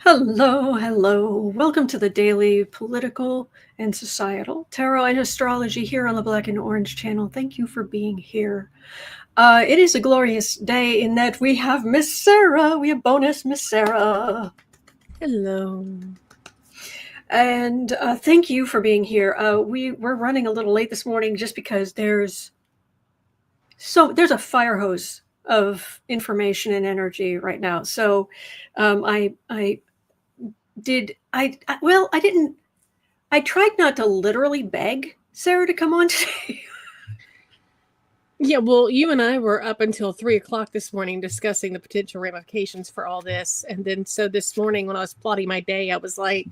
Hello, hello. Welcome to the daily political and societal tarot and astrology here on the Black and Orange channel. Thank you for being here. It is a glorious day in that we have Miss Sarah. We have bonus Miss Sarah. Hello. And thank you for being here. We're running a little late this morning just because there's a fire hose of information and energy right now. So I tried not to literally beg Sarah to come on today. Yeah, well, you and I were up until 3 o'clock this morning discussing the potential ramifications for all this. And then so this morning when I was plotting my day, I was like,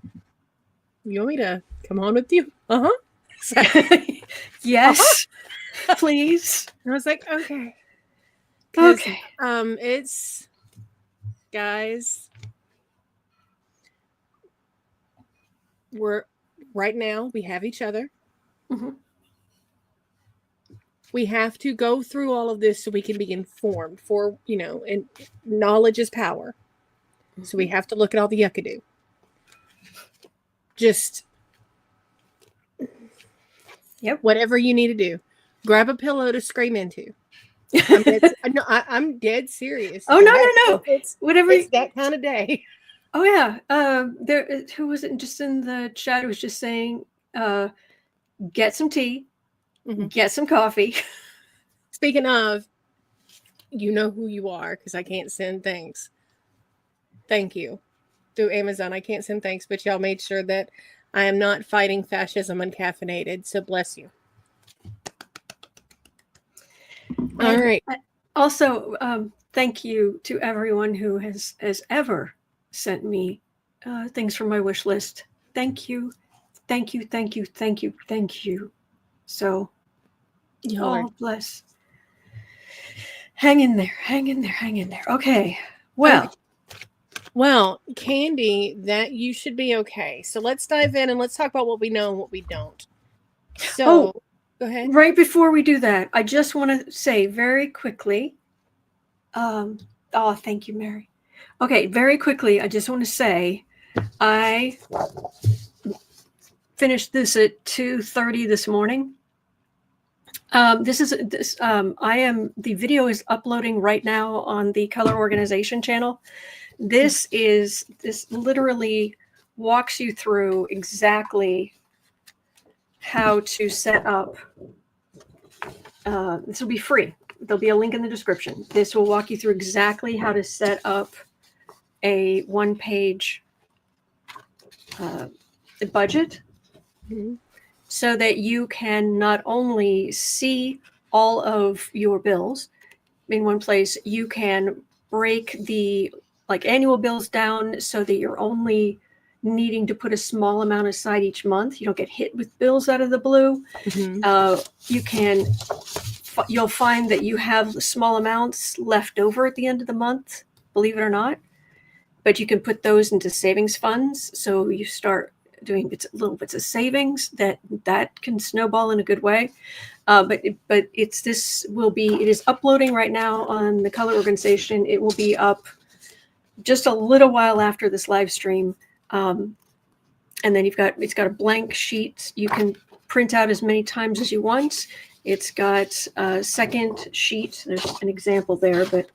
you want me to come on with you? Yes, please. And I was like, okay. Okay. It's, guys, right now we have each other. Mm-hmm. We have to go through all of this so we can be informed and knowledge is power. Mm-hmm. So we have to look at all the yuckadoo. Just whatever you need to do. Grab a pillow to scream into. I'm dead serious. Oh, no. It's that kind of day. Oh, yeah. Who was it just in the chat? It was just saying, get some tea, get some coffee. Speaking of, you know who you are because I can't send things. Thank you. Through Amazon, I can't send thanks, but y'all made sure that I am not fighting fascism uncaffeinated. So bless you. All right. Also, thank you to everyone who has ever sent me things from my wish list. Thank you. So, bless. Hang in there. Okay. Well, Candy, that you should be okay. So let's dive in and let's talk about what we know and what we don't. So, go ahead. Right before we do that, I just want to say very quickly. Thank you, Mary. Okay, very quickly, I just want to say I finished this at 2:30 this morning. The video is uploading right now on the Color Organization channel. This literally walks you through exactly how to set up. This will be free. There'll be a link in the description. This will walk you through exactly how to set up a one-page budget so that you can not only see all of your bills in one place, you can break the annual bills down so that you're only needing to put a small amount aside each month. You don't get hit with bills out of the blue. You'll find that you have small amounts left over at the end of the month, believe it or not, but you can put those into savings funds. So you start doing little bits of savings that can snowball in a good way. It is uploading right now on the Color Organization. It will be up just a little while after this live stream. And then it's got a blank sheet. You can print out as many times as you want. It's got a second sheet. There's an example there, but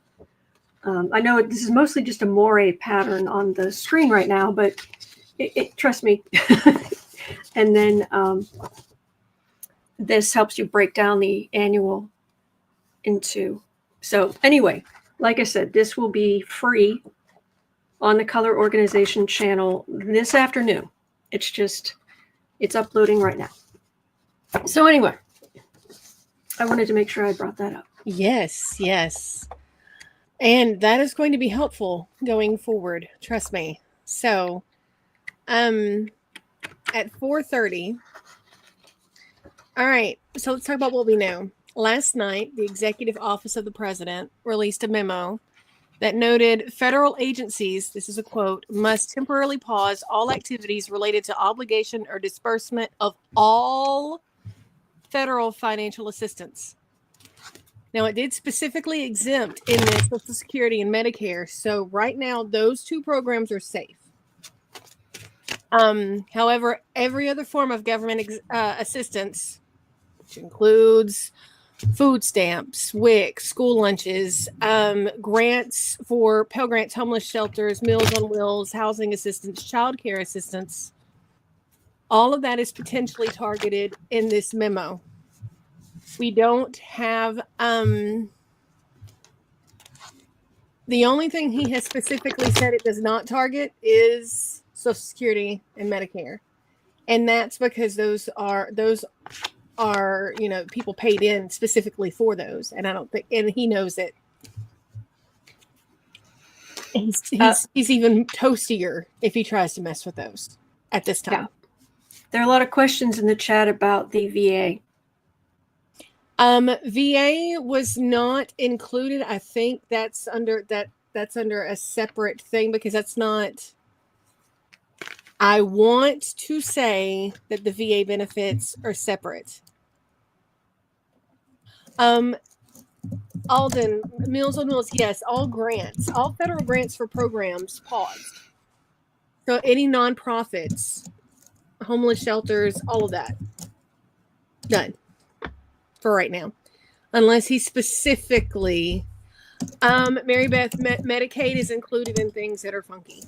I know this is mostly just a moire pattern on the screen right now, but trust me. And then this helps you break down the annual into. So anyway, like I said, this will be free on the Color Organization channel this afternoon. It's uploading right now. So anyway, I wanted to make sure I brought that up. Yes. And that is going to be helpful going forward. Trust me. So, at 4:30. All right. So let's talk about what we know. Last night, the Executive Office of the President released a memo that noted federal agencies, this is a quote, must temporarily pause all activities related to obligation or disbursement of all federal financial assistance. Now, it did specifically exempt in the Social Security and Medicare. So right now, those two programs are safe. However, every other form of government assistance, which includes food stamps, WIC, school lunches, grants for Pell Grants, homeless shelters, Meals on Wheels, housing assistance, childcare assistance, all of that is potentially targeted in this memo. We don't have, the only thing he has specifically said it does not target is Social Security and Medicare. And that's because those are, people paid in specifically for those. And I don't think, and he knows it. He's even toastier if he tries to mess with those at this time. Yeah. There are a lot of questions in the chat about the VA. VA was not included. I think that's under a separate thing because that's not. I want to say that the VA benefits are separate. Alden, Meals on Wheels, yes, all grants, all federal grants for programs paused. So any nonprofits, homeless shelters, all of that, done for right now. Unless he specifically, Mary Beth, Medicaid is included in things that are funky.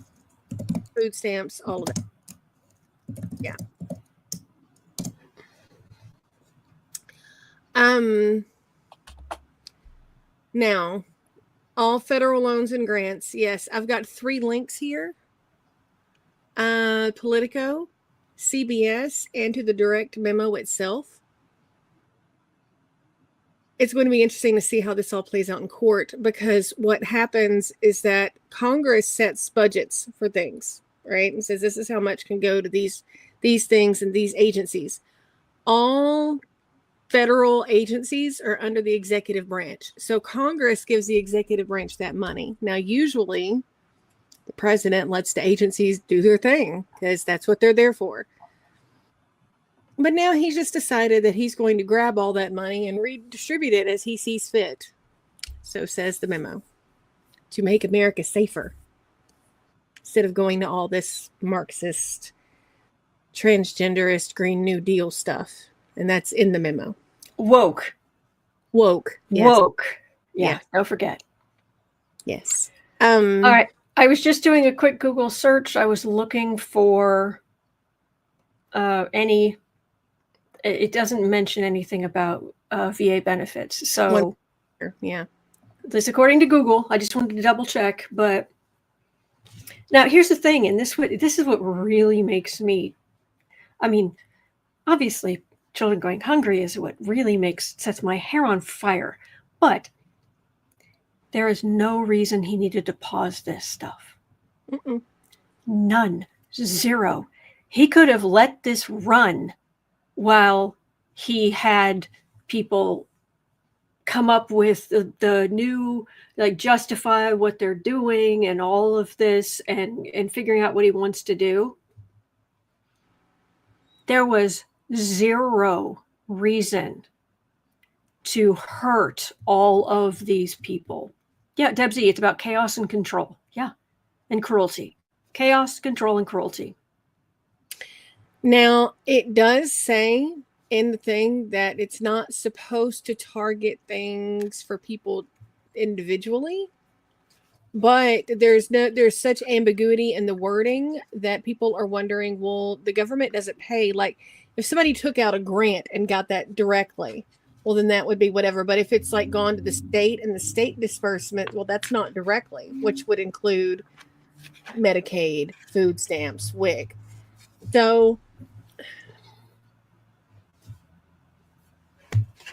Food stamps, all of it. Yeah. Now, all federal loans and grants. Yes, I've got 3 links here. Politico, CBS, and to the direct memo itself. It's going to be interesting to see how this all plays out in court because what happens is that Congress sets budgets for things, right? And says this is how much can go to these things and these agencies. All federal agencies are under the executive branch. So Congress gives the executive branch that money. Now, usually the president lets the agencies do their thing because that's what they're there for. But now he's just decided that he's going to grab all that money and redistribute it as he sees fit. So says the memo. To make America safer. Instead of going to all this Marxist, transgenderist, Green New Deal stuff. And that's in the memo. Woke. Yes. Woke. Yeah, don't forget. Yes. All right. I was just doing a quick Google search. I was looking for any. It doesn't mention anything about VA benefits. So, yeah. This according to Google. I just wanted to double check. But now here's the thing, and this is what really makes me. I mean, obviously, children going hungry is what really sets my hair on fire. But there is no reason he needed to pause this stuff. Mm-mm. None. Zero. He could have let this run while he had people come up with the new, like, justify what they're doing and all of this and figuring out what he wants to do. There was zero reason to hurt all of these people. Yeah, Debsy, it's about chaos and control. Yeah, and cruelty. Chaos, control, and cruelty. Now, it does say in the thing that it's not supposed to target things for people individually, but there's such ambiguity in the wording that people are wondering, well, the government doesn't pay. Like, if somebody took out a grant and got that directly, well, then that would be whatever. But if it's like gone to the state and the state disbursement, well, that's not directly, which would include Medicaid, food stamps, WIC. So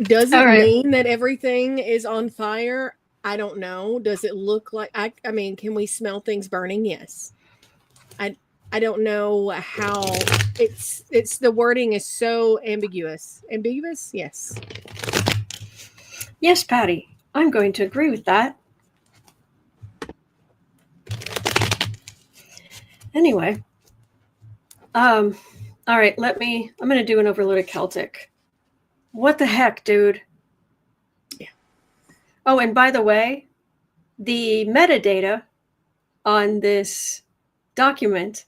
does it mean that everything is on fire? I don't know. Does it look like, I mean, can we smell things burning? Yes. I don't know how it's the wording is so ambiguous. Ambiguous? Yes. Yes, Patty. I'm going to agree with that. Anyway. All right, I'm going to do an overload of Celtic. What the heck, dude? Yeah. Oh, and by the way, the metadata on this document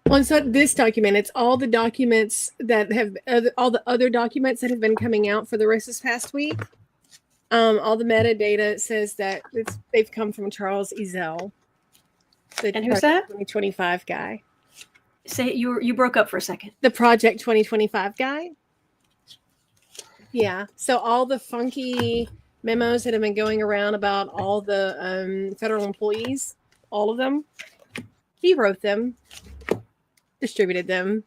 Well, so this document, it's all the documents that have all the other documents that have been coming out for the rest of this past week. All the metadata says that they've come from Charles Ezell, the And who's that? 2025 guy. Say you broke up for a second. The Project 2025 guy. Yeah. So all the funky memos that have been going around about all the federal employees, all of them, he wrote them, distributed them.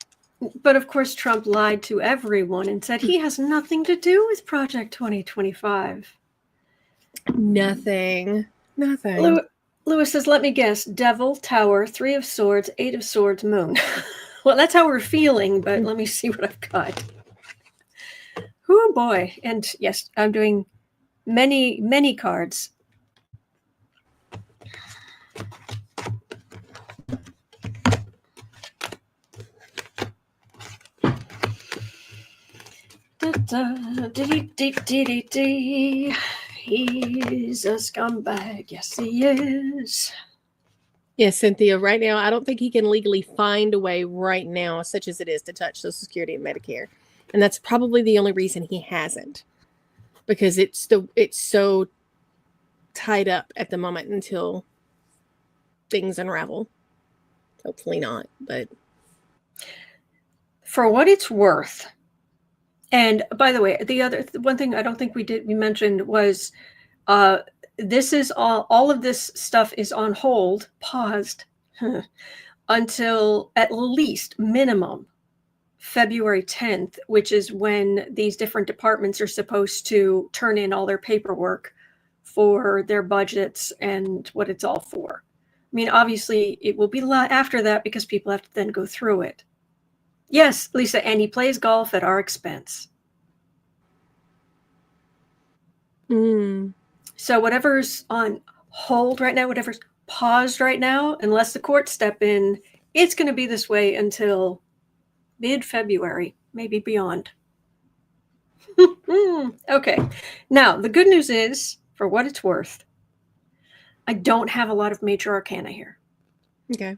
But of course, Trump lied to everyone and said he has nothing to do with Project 2025. Nothing. Lewis says, let me guess, Devil, Tower, 3 of Swords, 8 of Swords, Moon. Well, that's how we're feeling, but let me see what I've got. Oh boy. And yes, I'm doing many, many cards. He's a scumbag. Yes, he is. Yes, Cynthia, right now, I don't think he can legally find a way right now, such as it is, to touch Social Security and Medicare. And that's probably the only reason he hasn't. Because it's so tied up at the moment until things unravel. Hopefully not, but... For what it's worth, and by the way, one thing I don't think we mentioned was this is all of this stuff is on hold, paused, until at least minimum February 10th, which is when these different departments are supposed to turn in all their paperwork for their budgets and what it's all for. I mean, obviously, it will be after that because people have to then go through it. Yes, Lisa, and he plays golf at our expense. So whatever's on hold right now, whatever's paused right now, unless the courts step in, it's going to be this way until mid-February, maybe beyond. Okay. Now, the good news is, for what it's worth, I don't have a lot of major arcana here. Okay.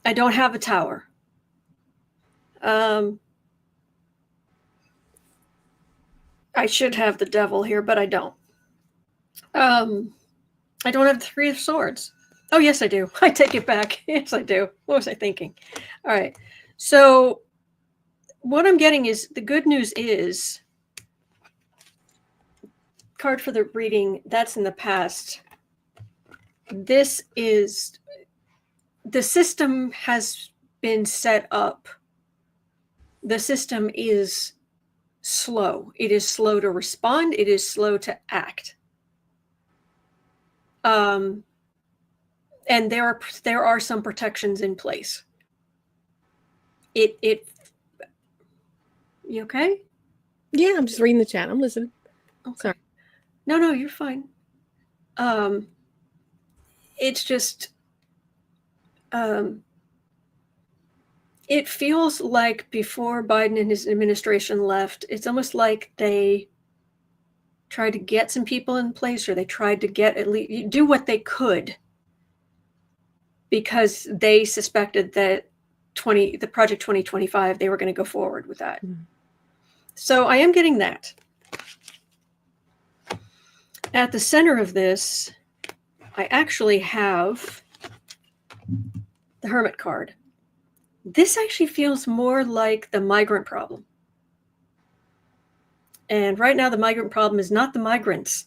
I don't have a tower. I should have the devil here, but I don't. I don't have the 3 of Swords. Oh, yes, I do. I take it back. Yes, I do. What was I thinking? All right. So what I'm getting is the good news is card for the reading. That's in the past. This is the system has been set up. The system is slow. It is slow to respond. It is slow to act. And there are some protections in place. You okay? Yeah, I'm just reading the chat. I'm listening. Okay. Sorry. No, you're fine. It's just it feels like before Biden and his administration left, it's almost like they tried to get some people in place, or they tried to get at least do what they could, because they suspected that the Project 2025, they were going to go forward with that. So I am getting that. At the center of this, I actually have the Hermit card. This actually feels more like the migrant problem. And right now, the migrant problem is not the migrants.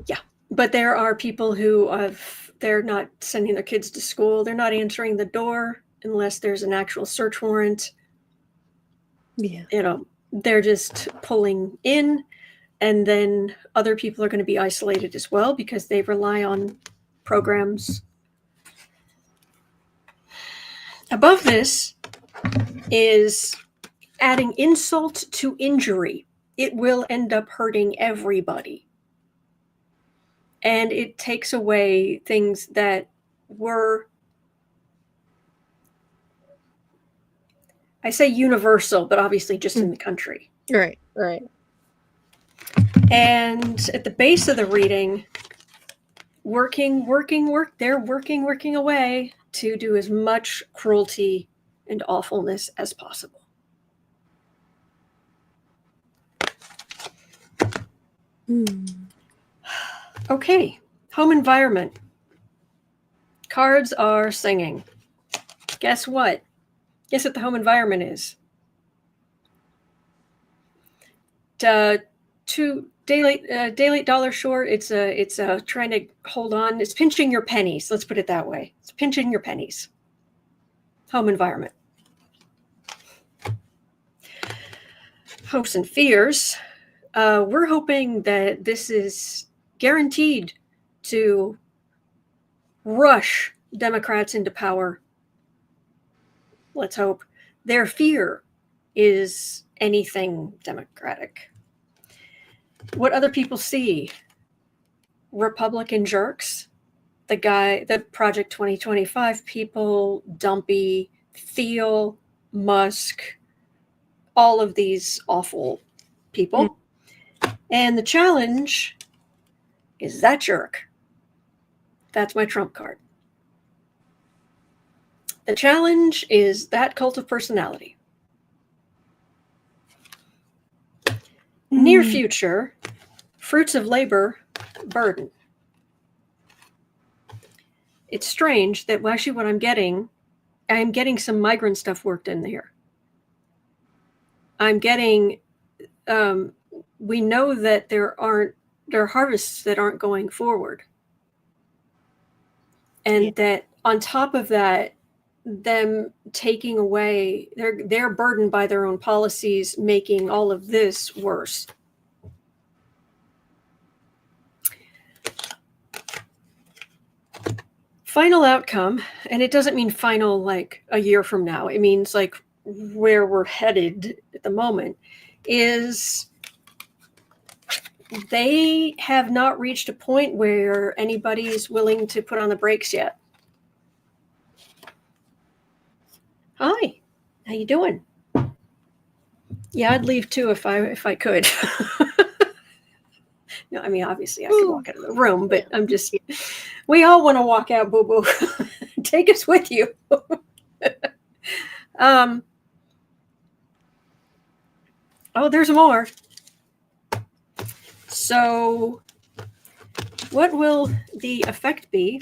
Yeah, but there are people who they're not sending their kids to school. They're not answering the door unless there's an actual search warrant. Yeah. They're just pulling in, and then other people are going to be isolated as well because they rely on programs. Above this is adding insult to injury. It will end up hurting everybody. And it takes away things that were, I say universal, but obviously just in the country. Right. And at the base of the reading, they're working away to do as much cruelty and awfulness as possible. Okay, home environment. Cards are singing. Guess what? Guess what the home environment is? Daylight dollar short. It's trying to hold on. It's pinching your pennies. Let's put it that way. It's pinching your pennies. Home environment. Hopes and fears. We're hoping that this is guaranteed to rush Democrats into power. Let's hope. Their fear is anything Democratic. What other people see? Republican jerks. The Project 2025 people, Dumpy, Thiel, Musk, all of these awful people. And the challenge is that jerk. That's my trump card. The challenge is that cult of personality. Near future, fruits of labor, burden. It's strange that actually what I'm getting some migrant stuff worked in here. I'm getting, we know that there are harvests that aren't going forward. And that on top of that, them taking away, they're burdened by their own policies, making all of this worse. Final outcome, and it doesn't mean final like a year from now. It means like where we're headed at the moment is they have not reached a point where anybody is willing to put on the brakes yet. Hi, how you doing? Yeah, I'd leave too if I could. No, I mean, obviously I could walk out of the room, but I'm just, we all want to walk out, boo-boo. Take us with you. Oh, there's more. So what will the effect be?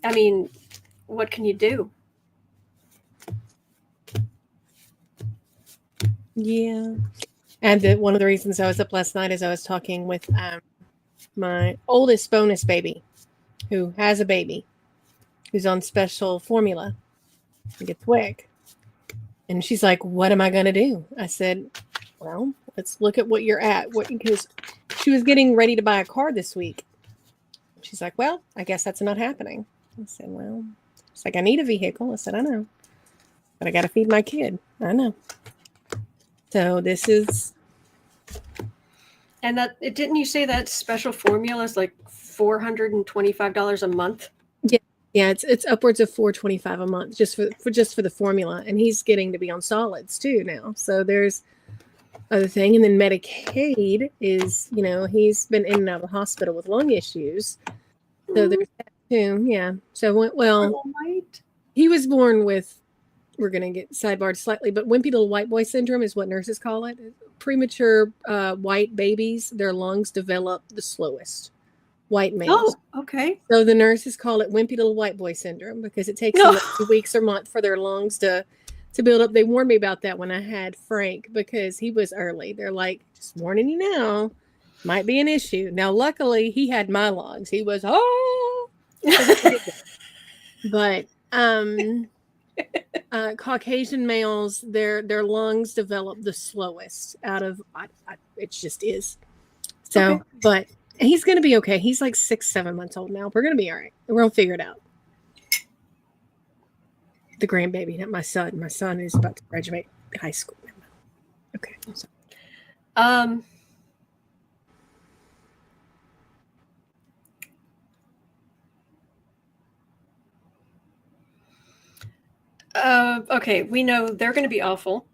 I mean, what can you do? Yeah. And one of the reasons I was up last night is I was talking with my oldest bonus baby who has a baby who's on special formula and gets WIC. And she's like, what am I going to do? I said, well, let's look at what you're at. Because she was getting ready to buy a car this week. She's like, well, I guess that's not happening. I said, well, it's like, I need a vehicle. I said, I know. But I got to feed my kid. I know. So this is. And that, didn't you say that special formula is like $425 a month? Yeah, it's upwards of $425 a month just for the formula, and he's getting to be on solids too now. So there's other thing, and then Medicaid is, he's been in and out of the hospital with lung issues. So there's that too. Yeah. So well, he was born with. We're going to get sidebarred slightly, but wimpy little white boy syndrome is what nurses call it. Premature white babies, their lungs develop the slowest. White males. Oh, okay. So the nurses call it wimpy little white boy syndrome because it takes them 2 weeks or month for their lungs to build up. They warned me about that when I had Frank because he was early. They're like, just warning you now, might be an issue. Now, luckily, he had my lungs. He was, but Caucasian males, their lungs develop the slowest out of, it just is. So, okay. But he's going to be okay. He's like 6-7 months old now. We're going to be all right. We're going to figure it out. The grandbaby, not my son. My son is about to graduate high school. Okay. Okay, we know they're going to be awful.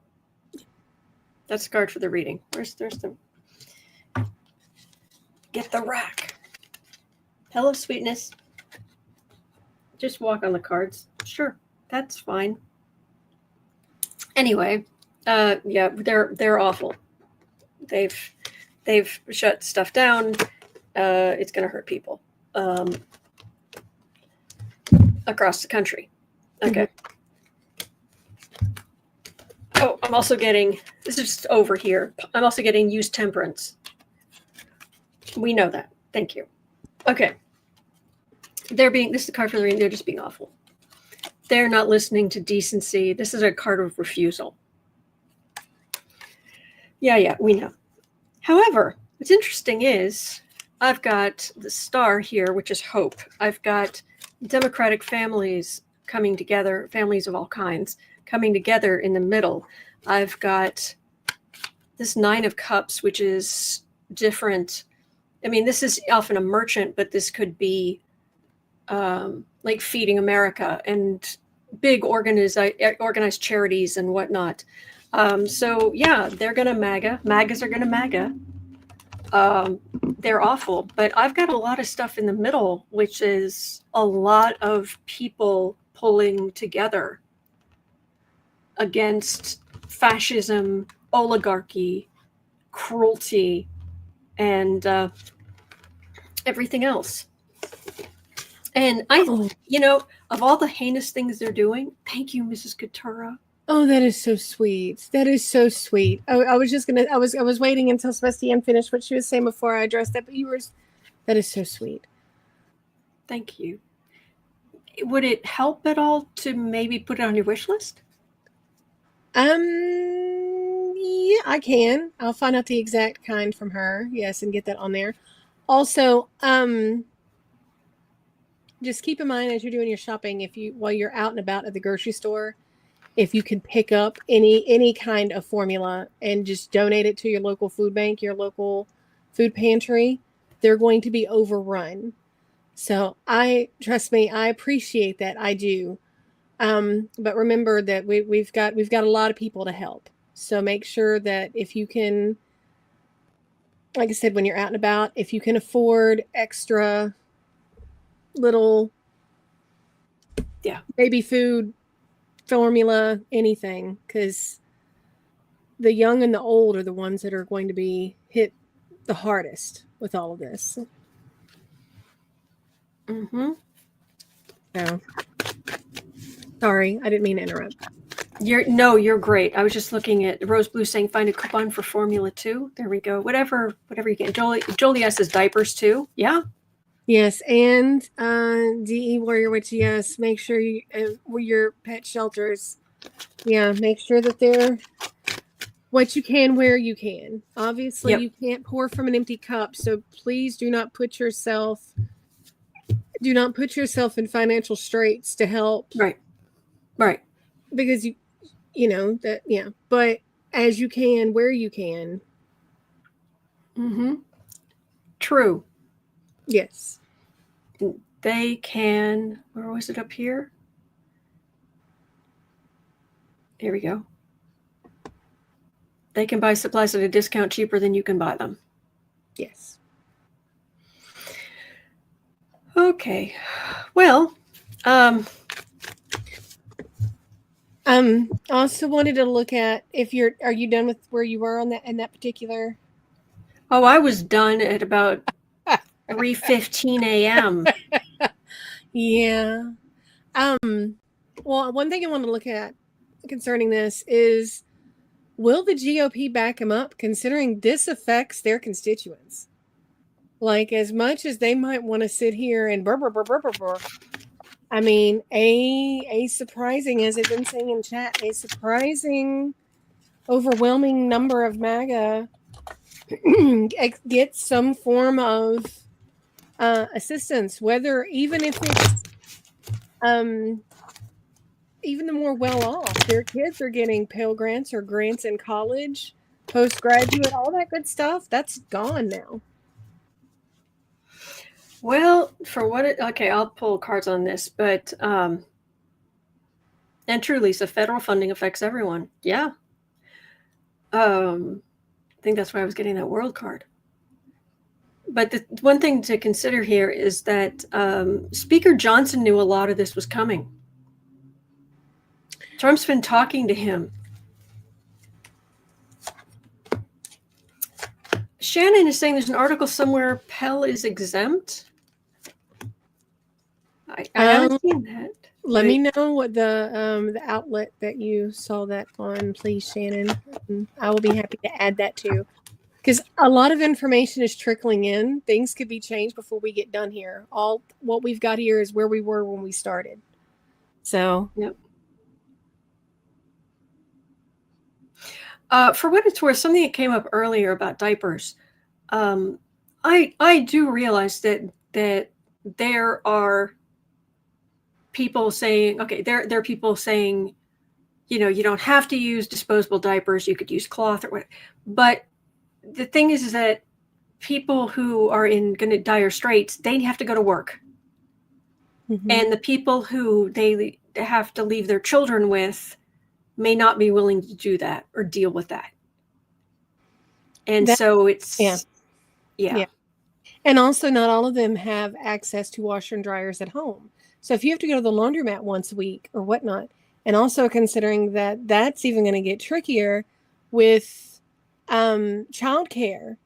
That's the card for the reading. There's the get the rack. Hello, sweetness. Just walk on the cards. Sure, that's fine. Anyway, yeah, they're awful. They've shut stuff down. It's going to hurt people across the country. Okay. Mm-hmm. Oh, I'm also getting, this is just over here. I'm also getting use temperance. We know that. Thank you. Okay. This is a card for the reading. They're just being awful. They're not listening to decency. This is a card of refusal. Yeah, we know. However, what's interesting is I've got the star here, which is hope. I've got democratic families coming together, families of all kinds, coming together in the middle. I've got this 9 of Cups, which is different. I mean, this is often a merchant, but this could be like Feeding America and big organized charities and whatnot. So yeah, they're going to MAGA. MAGAs are going to MAGA. They're awful, but I've got a lot of stuff in the middle, which is a lot of people pulling together against fascism, oligarchy, cruelty, and everything else. And of all the heinous things they're doing, thank you, Mrs. Katura. Oh, that is so sweet. That is so sweet. I was waiting until Sebastian finished what she was saying before I addressed that, but that is so sweet. Thank you. Would it help at all to maybe put it on your wish list? Yeah, I can. I'll find out the exact kind from her. Yes, and get that on there. Also, just keep in mind as you're doing your shopping, while you're out and about at the grocery store, if you can pick up any kind of formula and just donate it to your local food bank, your local food pantry, they're going to be overrun. So trust me, I appreciate that. I do. But remember that we've got a lot of people to help. So make sure that if you can, like I said, when you're out and about, if you can afford extra little baby food, formula, anything, because the young and the old are the ones that are going to be hit the hardest with all of this. Mm-hmm. So, sorry, I didn't mean to interrupt. You're great. I was just looking at Rose Blue saying find a coupon for Formula 2. There we go. Whatever you get. Jolie S says diapers too. Yeah. Yes, and DE Warrior Witch, yes, make sure your pet shelters, make sure that they're what you can where you can. Obviously, You can't pour from an empty cup, so please do not put yourself in financial straits to help. Right. Because but as you can, where you can. Mm-hmm. True. Yes. They can, where was it up here? Here we go. They can buy supplies at a discount cheaper than you can buy them. Yes. Okay. Well, also wanted to look at are you done with where you were on that in that particular? Oh, I was done at about 3:15 a.m. Yeah. Well, one thing I want to look at concerning this is, will the GOP back him up, considering this affects their constituents? Like, as much as they might want to sit here and burr. I mean, a surprising, as I've been saying in chat, a surprising, overwhelming number of MAGA get some form of assistance, whether even if it's even the more well-off. Their kids are getting Pell Grants or grants in college, postgraduate, all that good stuff. That's gone now. Well, okay, I'll pull cards on this, but and truly, so federal funding affects everyone. Yeah. I think that's why I was getting that world card. But the one thing to consider here is that Speaker Johnson knew a lot of this was coming. Trump's been talking to him. Shannon is saying there's an article somewhere Pell is exempt. I haven't seen that. Let me know what the outlet that you saw that on, please, Shannon. I will be happy to add that too. Because a lot of information is trickling in. Things could be changed before we get done here. All what we've got here is where we were when we started. So, yep. For what it's worth, something that came up earlier about diapers. I do realize that there are people saying, okay, there are people saying, you know, you don't have to use disposable diapers. You could use cloth or whatever. But the thing is that people who are in dire straits, they have to go to work. Mm-hmm. And the people who they have to leave their children with may not be willing to do that or deal with that. And so it's, yeah. And also not all of them have access to washer and dryers at home. So if you have to go to the laundromat once a week or whatnot, and also considering that that's even going to get trickier with childcare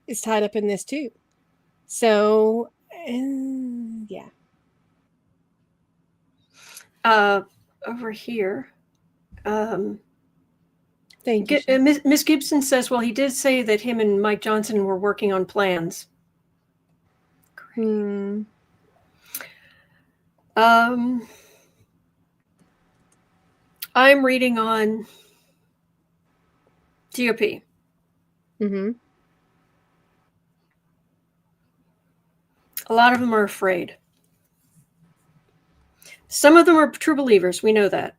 is tied up in this too. So, yeah. Over here, thank you. Miss Gibson says, well, he did say that him and Mike Johnson were working on plans. I'm reading on GOP. Mm-hmm. A lot of them are afraid. Some of them are true believers. We know that,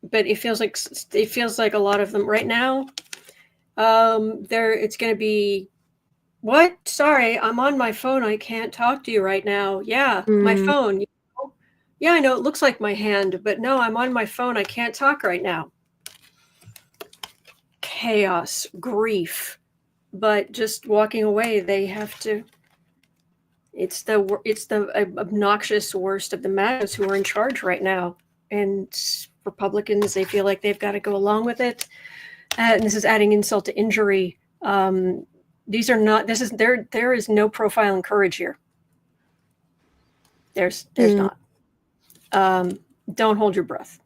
but it feels like a lot of them right now. It's going to be, what? Sorry, I'm on my phone. I can't talk to you right now. Yeah, my phone. Yeah, I know it looks like my hand, but no, I'm on my phone. I can't talk right now. Chaos, grief, but just walking away. They have to. It's the obnoxious worst of the MAGAs who are in charge right now, and Republicans, they feel like they've got to go along with it. And this is adding insult to injury. These are not. This is there is no profile in courage here. There's not. Don't hold your breath.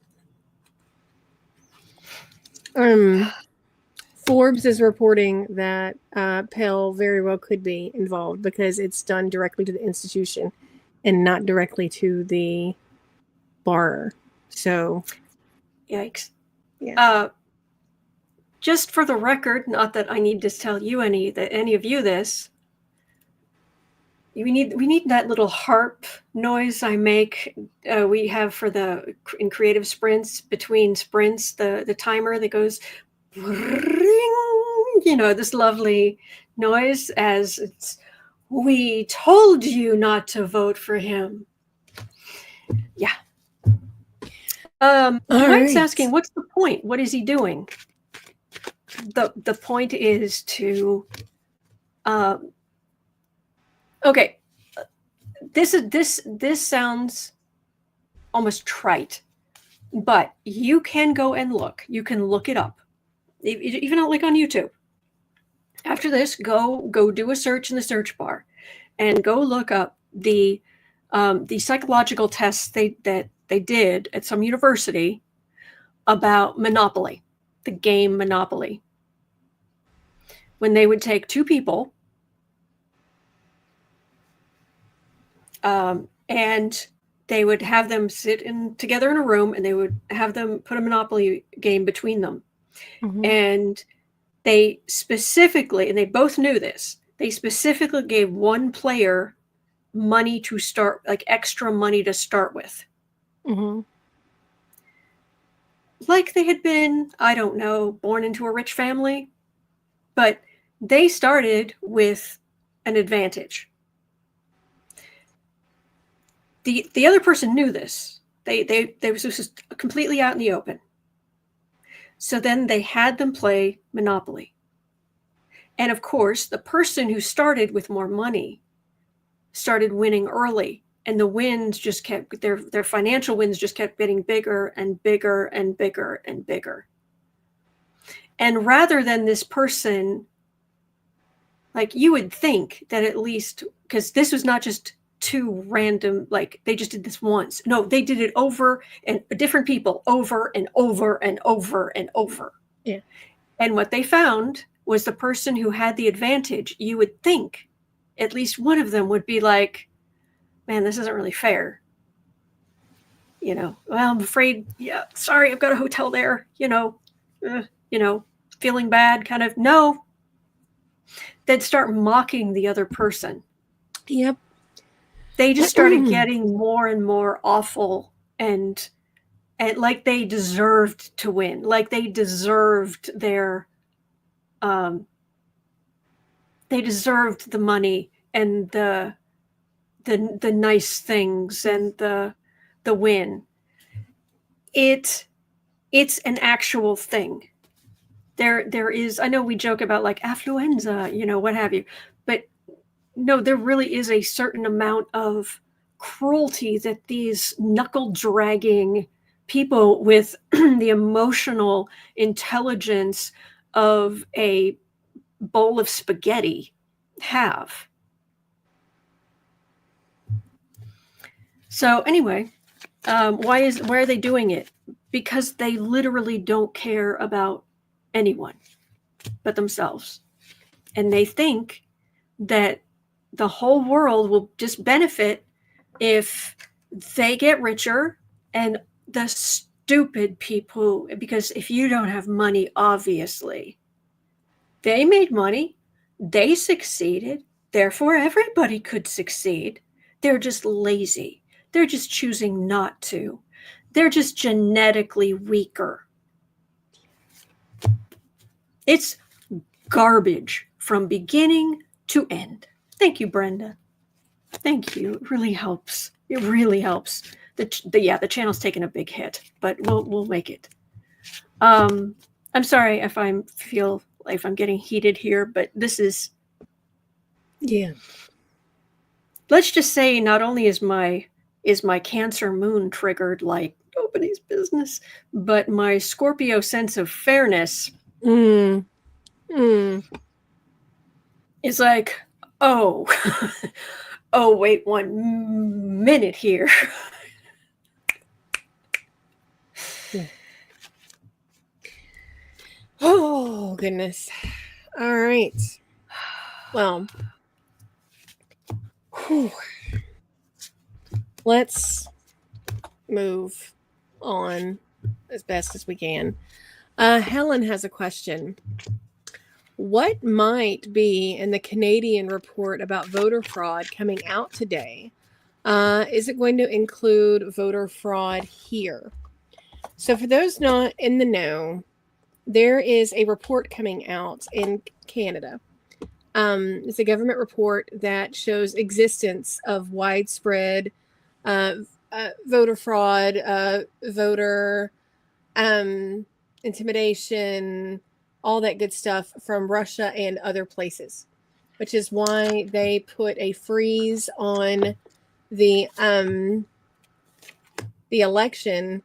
Forbes is reporting that Pell very well could be involved because it's done directly to the institution and not directly to the borrower. So, yikes. Yeah. Just for the record, not that I need to tell you any of you this. We need that little harp noise I make. We have in creative sprints, between sprints, the timer that goes, you know, this lovely noise as it's, we told you not to vote for him. Yeah. Mike's asking, what's the point? What is he doing? The point is to, okay. This sounds almost trite, but you can go and look. You can look it up, even like on YouTube. After this, go do a search in the search bar, and go look up the psychological tests that they did at some university about Monopoly, the game Monopoly. When they would take two people, and they would have them sit together in a room, and they would have them put a Monopoly game between them. Mm-hmm. And they specifically, and they both knew this, they specifically gave one player money to start, like extra money to start with. Mm-hmm. Like they had been, I don't know, born into a rich family, but they started with an advantage. The other person knew this. This was completely out in the open. So then they had them play Monopoly. And of course, the person who started with more money started winning early. And the wins just kept, their financial wins just kept getting bigger and bigger and bigger and bigger. And rather than this person, like you would think that at least, because this was not just two random, like they just did this once. No, they did it over and different people over and over and over and over. Yeah. And what they found was the person who had the advantage, you would think at least one of them would be like, man, this isn't really fair. Well, I'm afraid, yeah, sorry, I've got a hotel there, feeling bad, kind of. No. They'd start mocking the other person. Yep. They just started getting more and more awful and like they deserved to win, like they deserved they deserved the money and the nice things and the win. It's an actual thing. There is, I know we joke about like affluenza, what have you, but no, there really is a certain amount of cruelty that these knuckle dragging people with the emotional intelligence of a bowl of spaghetti have. So anyway, why are they doing it? Because they literally don't care about anyone but themselves. And they think that the whole world will just benefit if they get richer and the stupid people, because if you don't have money, obviously, they made money, they succeeded, therefore everybody could succeed. They're just lazy. They're just choosing not to. They're just genetically weaker. It's garbage from beginning to end. Thank you, Brenda. Thank you. It really helps. It really helps. The channel's taken a big hit, but we'll make it. I'm sorry if I'm getting heated here, but this is. Yeah. Let's just say not only is my Cancer moon triggered like nobody's business, but my Scorpio sense of fairness is like, oh, wait 1 minute here. Yeah. Oh, goodness. All right. Well, let's move on as best as we can. Helen has a question. What might be in the Canadian report about voter fraud coming out today? Is it going to include voter fraud here? So for those not in the know, there is a report coming out in Canada. It's a government report that shows existence of widespread voter fraud, voter intimidation, all that good stuff from Russia and other places, which is why they put a freeze on the election,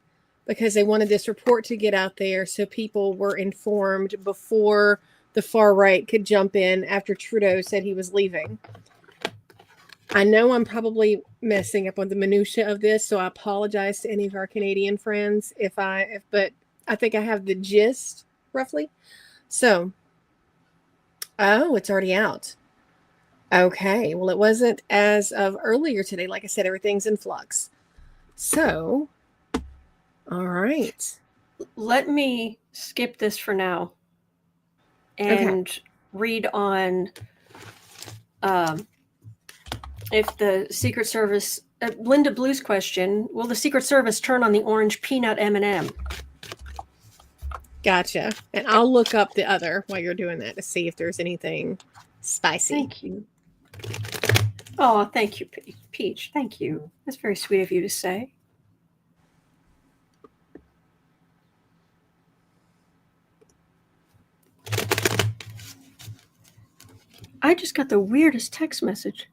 because they wanted this report to get out there so people were informed before the far right could jump in after Trudeau said he was leaving. I know I'm probably messing up on the minutia of this, so I apologize to any of our Canadian friends but I think I have the gist roughly. So, it's already out. Okay, well, it wasn't as of earlier today. Like I said, everything's in flux. So, all right. Let me skip this for now and read on if the Secret Service, Linda Blue's question, will the Secret Service turn on the Orange Peanut M&M? Gotcha. And I'll look up the other while you're doing that to see if there's anything spicy. Thank you. Oh, thank you, Peach. Thank you. That's very sweet of you to say. I just got the weirdest text message.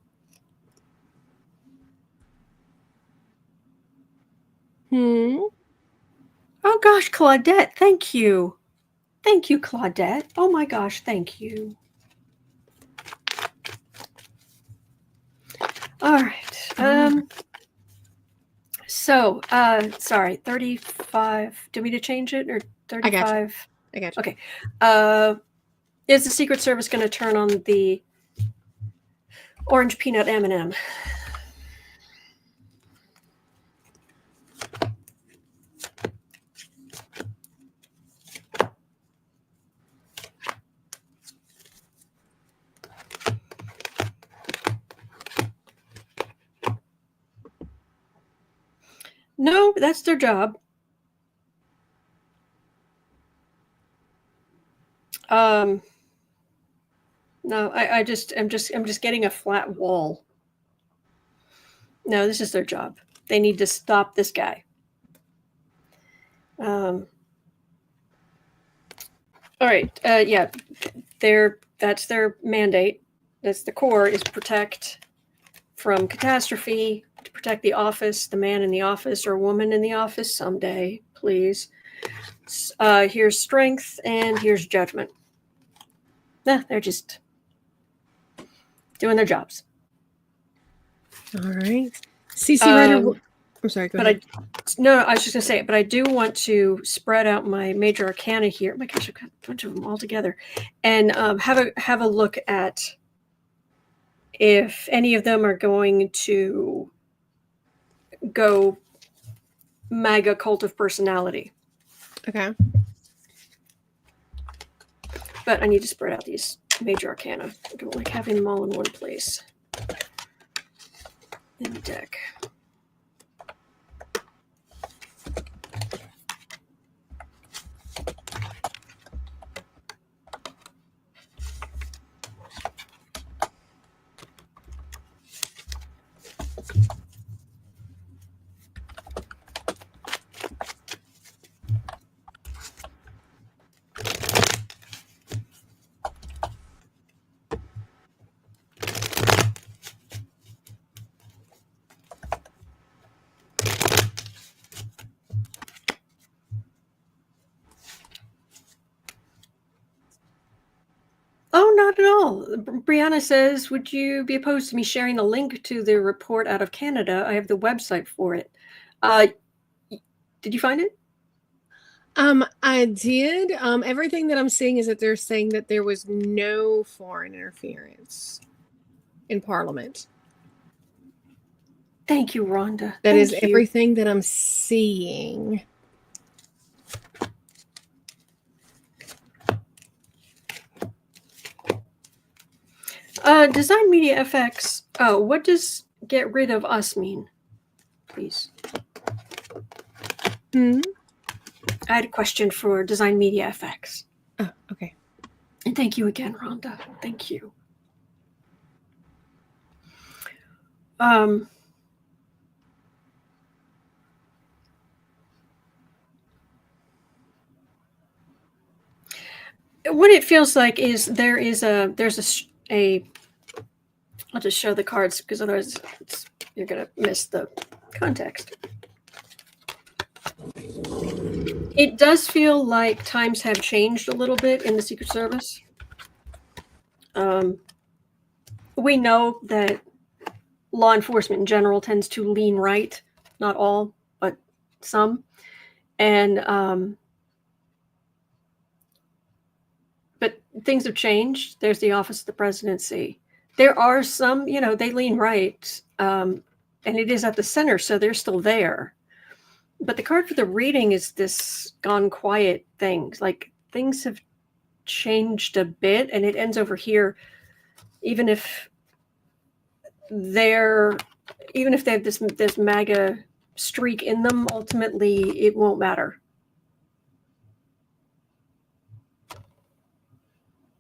Hmm. Oh gosh, Claudette, thank you. Thank you, Claudette. Oh my gosh, thank you. All right. So, sorry, 35. Do we need to change it or 35? I got you. Okay. Is the Secret Service going to turn on the Orange Peanut M&M? No, that's their job. No, I'm just getting a flat wall. No, this is their job. They need to stop this guy. All right. Yeah, that's their mandate. That's the core, is protect from catastrophe, to protect the office, the man in the office or woman in the office someday, please. Here's strength and here's judgment. Nah, they're just doing their jobs. All right. CC Writer. I'm sorry, go ahead. I was just going to say it, but I do want to spread out my major arcana here. Oh my gosh, I've got a bunch of them all together. And have a look at if any of them are going to go MAGA cult of personality. Okay. But I need to spread out these major arcana. I don't like having them all in one place in the deck. Oh, not at all. Brianna says, would you be opposed to me sharing the link to the report out of Canada? I have the website for it. Did you find it? I did. Everything that I'm seeing is that they're saying that there was no foreign interference in Parliament. Thank you, Rhonda. That is everything that I'm seeing. Design Media FX. Oh, what does get rid of us mean? Please. Hmm? I had a question for Design Media FX. Oh, okay. And thank you again, Rhonda. Thank you. What it feels like is there's a I'll just show the cards because otherwise you're gonna miss the context. It does feel like times have changed a little bit in the Secret Service. We know that law enforcement in general tends to lean right, not all, but some. And but things have changed. There's the Office of the Presidency. There are some, they lean right, and it is at the center, so they're still there. But the card for the reading is this gone quiet thing. Like things have changed a bit, and it ends over here. Even if they have this MAGA streak in them, ultimately it won't matter.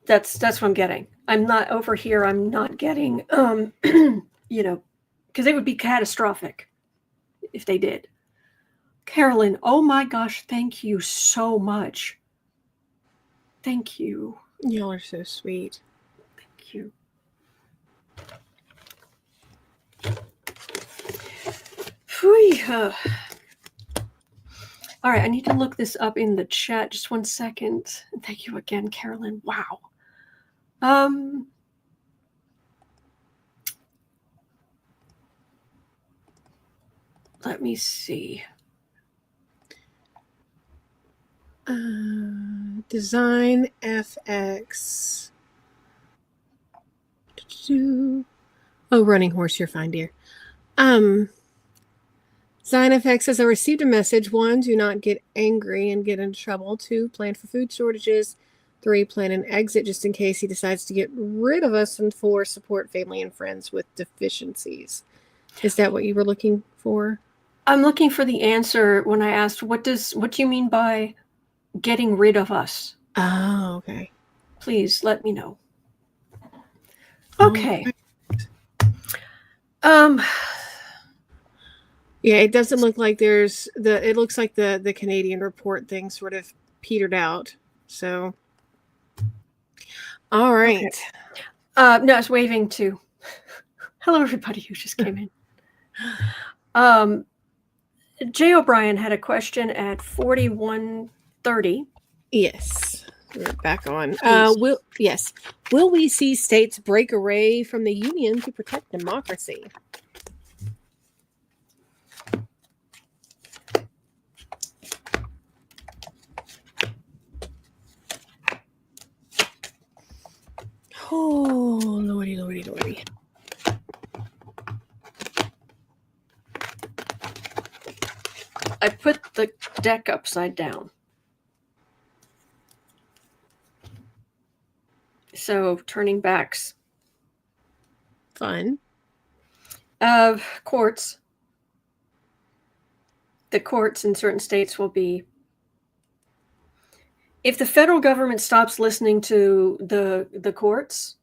That's what I'm getting. I'm not over here. I'm not getting, because it would be catastrophic if they did. Carolyn, oh my gosh, thank you so much. Thank you. Y'all are so sweet. Thank you. All right, I need to look this up in the chat. Just one second. Thank you again, Carolyn. Wow. Let me see. Design FX. Oh, running horse, you're fine, dear. Design FX says, I received a message. 1, do not get angry and get into trouble. 2, plan for food shortages. 3, plan an exit just in case he decides to get rid of us. And 4, support family and friends with deficiencies. Is that what you were looking for? I'm looking for the answer when I asked, what do you mean by getting rid of us? Oh, okay. Please let me know. Okay. Yeah, it doesn't look like there's it looks like the Canadian report thing sort of petered out. So all right. Okay. No, I was waving to hello everybody who just came in. Jay O'Brien had a question at 4130. Yes. We're back on. Will we see states break away from the union to protect democracy? Oh, lordy. I put the deck upside down. So turning backs. Fun. Courts. The courts in certain states will be, if the federal government stops listening to the courts,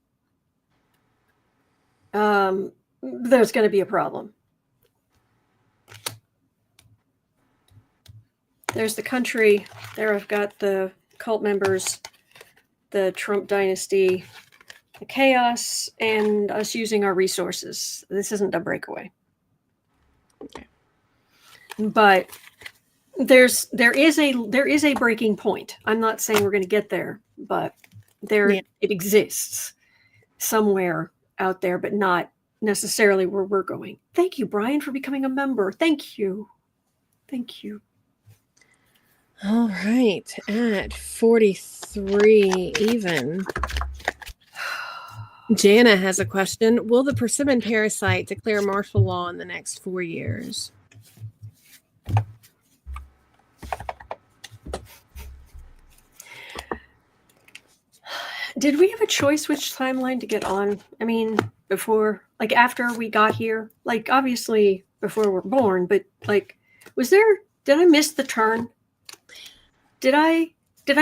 there's going to be a problem. There's the country. There I've got the cult members, the Trump dynasty, the chaos, and us using our resources. This isn't a breakaway. Okay. But there is a breaking point. I'm not saying we're going to get there, but it exists somewhere out there, but not necessarily where we're going. Thank you, Brian, for becoming a member. Thank you. All right, at 43 even. Jana has a question. Will the Persimmon Parasite declare martial law in the next 4 years? Did we have a choice which timeline to get on? I mean, before, like after we got here, like obviously before we're born, but like, did I miss the turn? Did I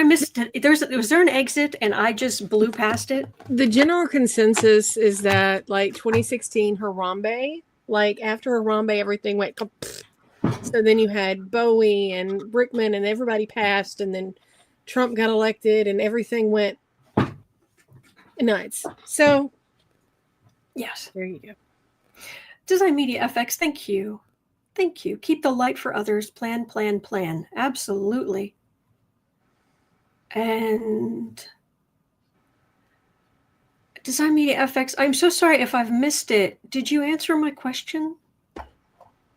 miss was there an exit and I just blew past it? The general consensus is that like 2016 Harambe, like after Harambe, everything went. So then you had Bowie and Brickman and everybody passed, and then Trump got elected and everything went nuts. So yes, there you go. Design Media FX, thank you. Keep the light for others. Plan. Absolutely. And Design Media FX, I'm so sorry if I've missed it. Did you answer my question?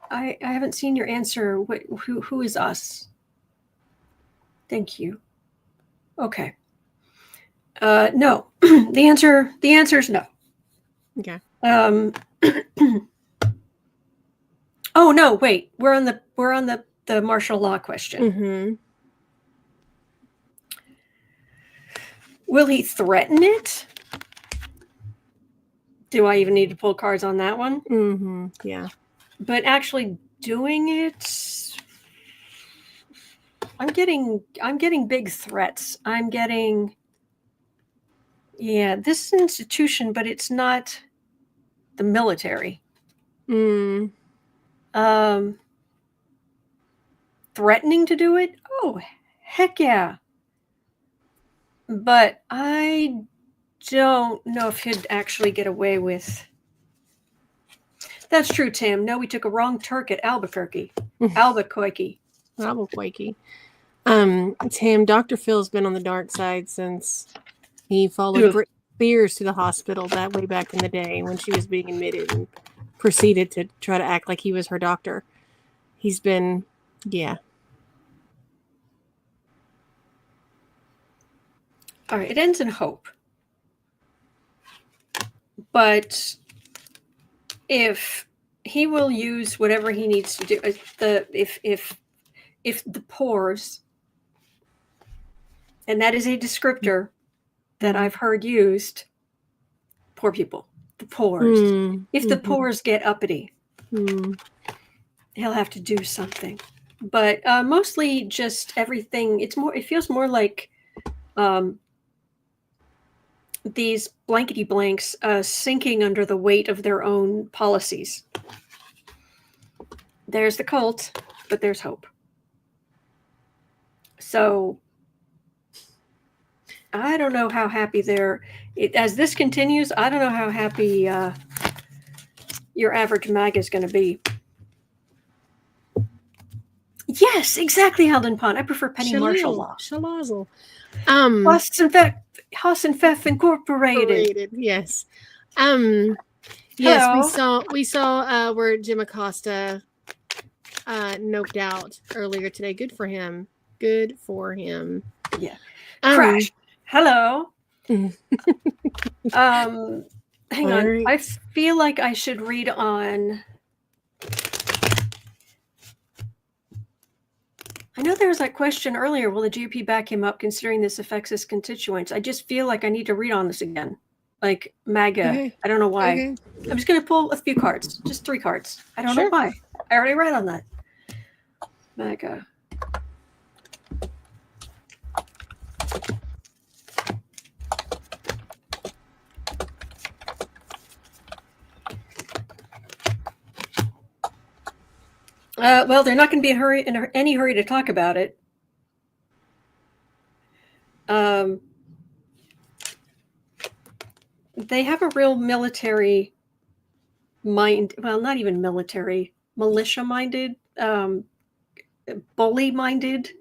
I haven't seen your answer. Who is us? Thank you. Okay. No. The answer is no. Okay. Oh no, wait. We're on the martial law question. Mm-hmm. Will he threaten it? Do I even need to pull cards on that one? Mm-hmm. Yeah. But actually doing it, I'm getting big threats. I'm getting, this is an institution, but it's not the military. Threatening to do it? Oh, heck yeah. But I don't know if he'd actually get away with. That's true, Tim. No, we took a wrong Turk at Albuquerque. Albuquerque. Tim, Dr. Phil's been on the dark side since he followed Ugh. Britney Spears to the hospital that way back in the day when she was being admitted and proceeded to try to act like he was her doctor. He's been, yeah. All right, it ends in hope. But if he will use whatever he needs to do, if the pores, and that is a descriptor that I've heard used, poor people, the pores. If the pores get uppity, he'll have to do something. But mostly just everything. It feels more like these blankety blanks sinking under the weight of their own policies. There's the cult, but there's hope. So I don't know how happy as this continues, I don't know how happy your average MAGA is going to be. Yes, exactly, Haldon Pond. I prefer penny martial law. Shalazel. Haas and Pfeff Incorporated. Yes. Hello. Yes, we saw where Jim Acosta noped out earlier today. Good for him. Yeah. Crash. Hello. Hang on. Right. I feel like I should read on. I know there was that question earlier. Will the GOP back him up considering this affects his constituents? I just feel like I need to read on this again. Like MAGA. Okay. I don't know why. Okay. I'm just going to pull a few cards. Just 3 cards. I don't know why. I already read on that. MAGA. Well, they're not going to be in any hurry to talk about it. They have a real military mind. Well, not even military, militia-minded, bully-minded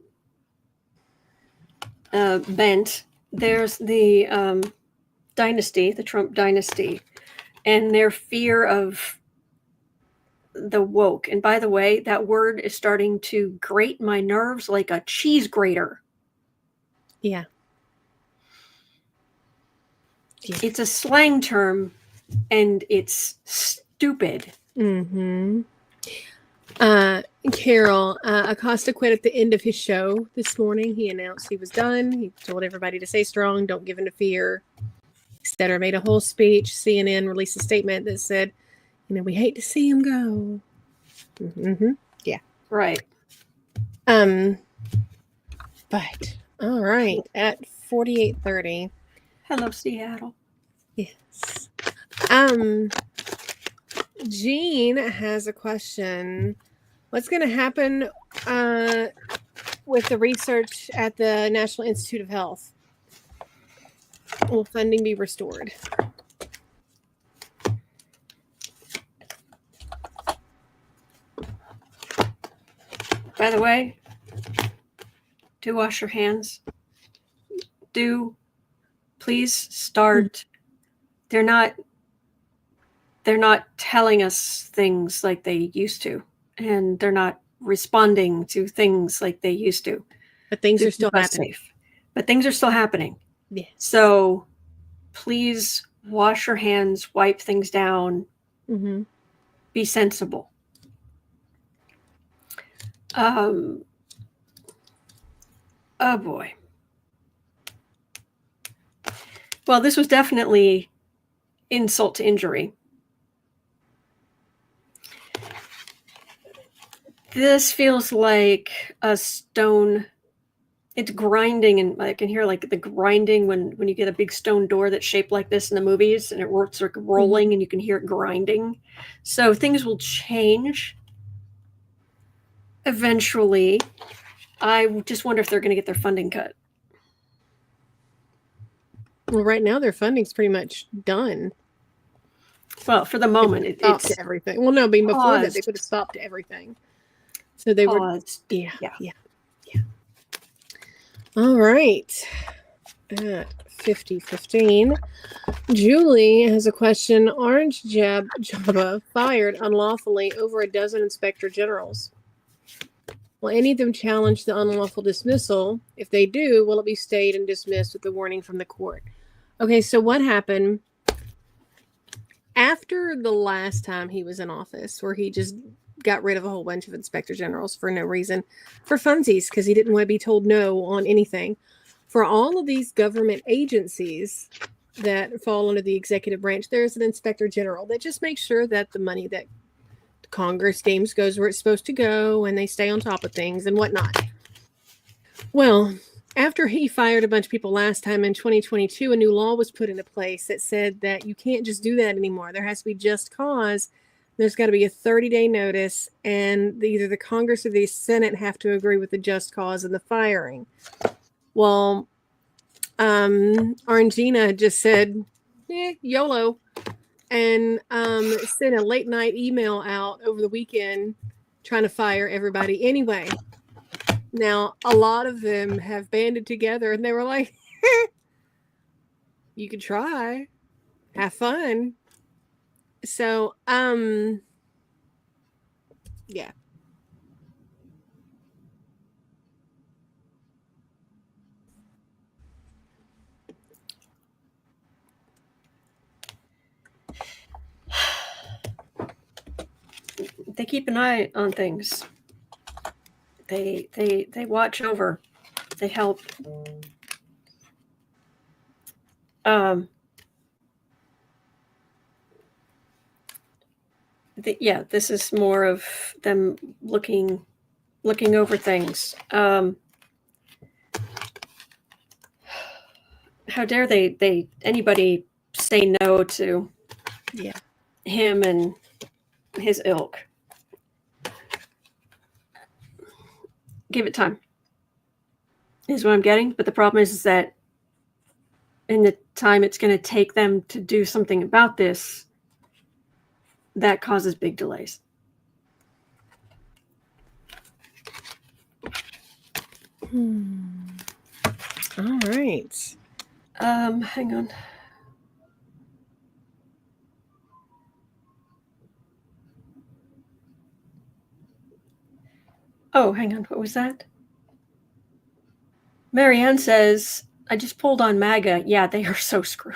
bent. There's the dynasty, the Trump dynasty, and their fear of the woke. And by the way, that word is starting to grate my nerves like a cheese grater. Yeah. It's a slang term and it's stupid. Carol, Acosta quit at the end of his show this morning. He announced he was done. He told everybody to stay strong, don't give in to fear, etc. Made a whole speech. CNN released a statement that said, we hate to see him go. Yeah. Right. But all right, at 48:30. Hello, Seattle. Yes. Jean has a question. What's going to happen with the research at the National Institute of Health? Will funding be restored? By the way, do wash your hands. Do please start. They're not telling us things like they used to, and they're not responding to things like they used to. But things are still happening. But things are still happening. Yes. So please wash your hands, wipe things down, be sensible. Oh boy. Well, this was definitely insult to injury. This feels like a stone. It's grinding, and I can hear like the grinding when you get a big stone door that's shaped like this in the movies, and it works like rolling, and you can hear it grinding. So things will change eventually. I just wonder if they're going to get their funding cut. Well, right now their funding's pretty much done. Well, for the moment, Stopped it's everything. Well, no, being before that, they paused. put a stop to everything. So they Paused. were, yeah. All right. At 50:15, Julie has a question. Orange Jabba fired unlawfully over a dozen inspector generals. Will any of them challenge the unlawful dismissal? If they do, will it be stayed and dismissed with the warning from the court? Okay, so what happened after the last time he was in office, where he just got rid of a whole bunch of inspector generals for no reason, for funsies, because he didn't want to be told no on anything. For all of these government agencies that fall under the executive branch, there's an inspector general that just makes sure that the money that Congress deems goes where it's supposed to go, and they stay on top of things and whatnot. Well, after he fired a bunch of people last time in 2022, a new law was put into place that said that you can't just do that anymore. There has to be just cause. There's got to be a 30-day notice, and either the Congress or the Senate have to agree with the just cause and the firing. Well, Orangina just said, YOLO, and sent a late night email out over the weekend trying to fire everybody anyway. Now, a lot of them have banded together, and they were like, you could try. Have fun. So, yeah. They keep an eye on things. They watch over. They help. This is more of them looking over things. How dare they anybody say no to him and his ilk? Give it time, is what I'm getting. But the problem is that in the time it's going to take them to do something about this, that causes big delays. All right. Hang on. Oh, hang on. What was that? Marianne says, I just pulled on MAGA. Yeah, they are so screwed.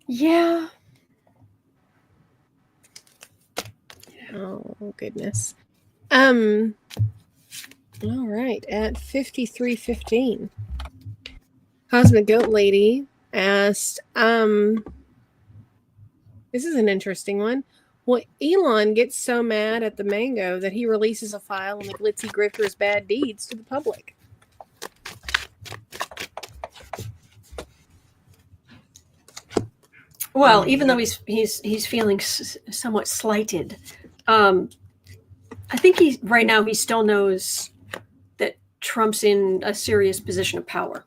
Yeah. Oh, goodness. All right. At 53:15, Cosmic Goat Lady asked, this is an interesting one. Well, Elon gets so mad at the mango that he releases a file on the Glitzy Grifter's bad deeds to the public. Well, even though he's feeling somewhat slighted, I think right now he still knows that Trump's in a serious position of power.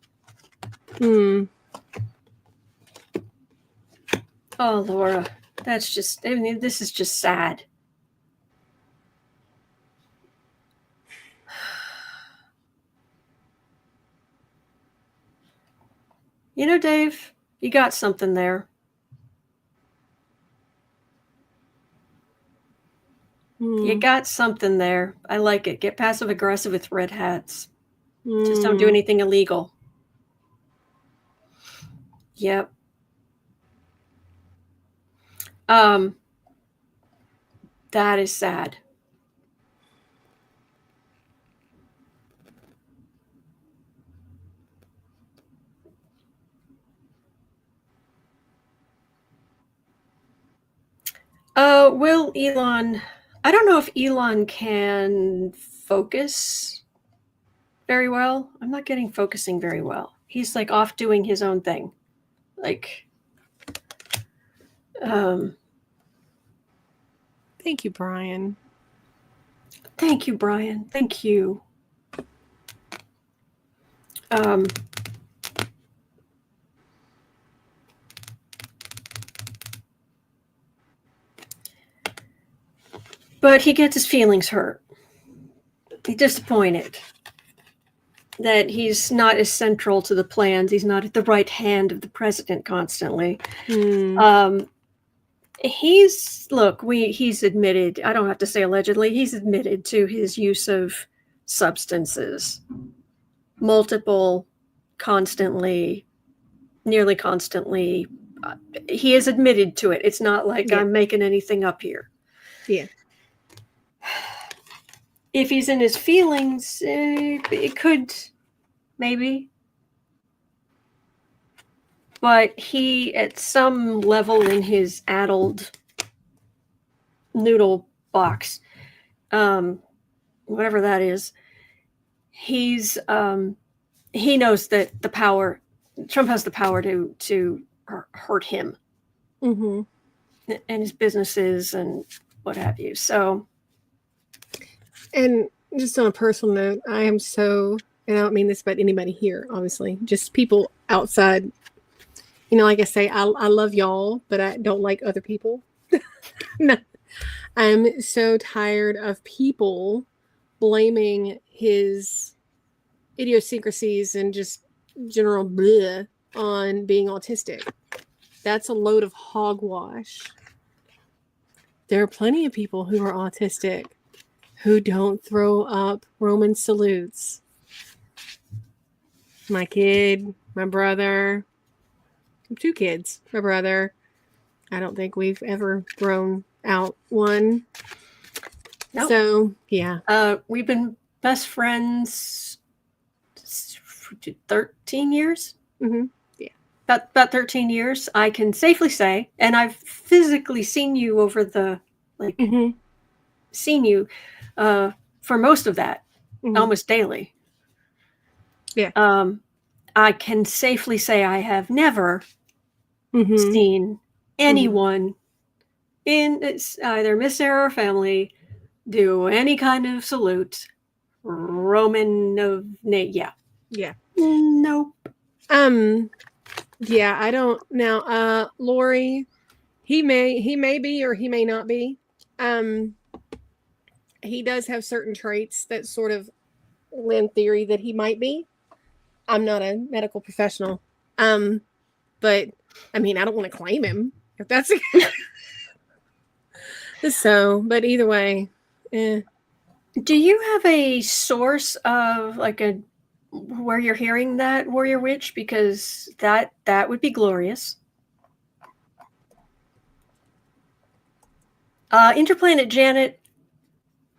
Oh, Laura, that's just, I mean, this is just sad. You know, Dave, you got something there. You got something there. I like it. Get passive aggressive with red hats. Just don't do anything illegal. Yep. That is sad. Will Elon, I don't know if Elon can focus very well. I'm not getting focusing very well. He's like off doing his own thing. Like, thank you, Brian. Thank you, Brian. Thank you. But he gets his feelings hurt. He's disappointed that he's not as central to the plans. He's not at the right hand of the president constantly. He's admitted, I don't have to say allegedly, he's admitted to his use of substances. Multiple, constantly, nearly constantly. He has admitted to it. It's not like I'm making anything up here. Yeah. If he's in his feelings, it could, maybe. But he, at some level in his addled noodle box, whatever that is, he knows that Trump has the power to hurt him and his businesses and what have you. So, and just on a personal note, I am so, and I don't mean this about anybody here, obviously, just people outside. You know, like I say, I love y'all, but I don't like other people. No. I'm so tired of people blaming his idiosyncrasies and just general bleh on being autistic. That's a load of hogwash. There are plenty of people who are autistic who don't throw up Roman salutes. My kid, my brother, 2 kids, my brother. I don't think we've ever thrown out one. Nope. So, yeah. We've been best friends 13 years. Mm-hmm. Yeah. About 13 years, I can safely say, and I've physically seen you over the, seen you for most of that, almost daily. Yeah. I can safely say I have never seen anyone in either Miss Sarah or family do any kind of salute. Roman of yeah. Nope. Yeah, I don't now. Lori, he may be or he may not be. He does have certain traits that sort of lend theory that he might be. I'm not a medical professional. But I mean, I don't want to claim him if that's so, but either way. Do you have a source of where you're hearing that, Warrior Witch? Because that would be glorious. Interplanet Janet,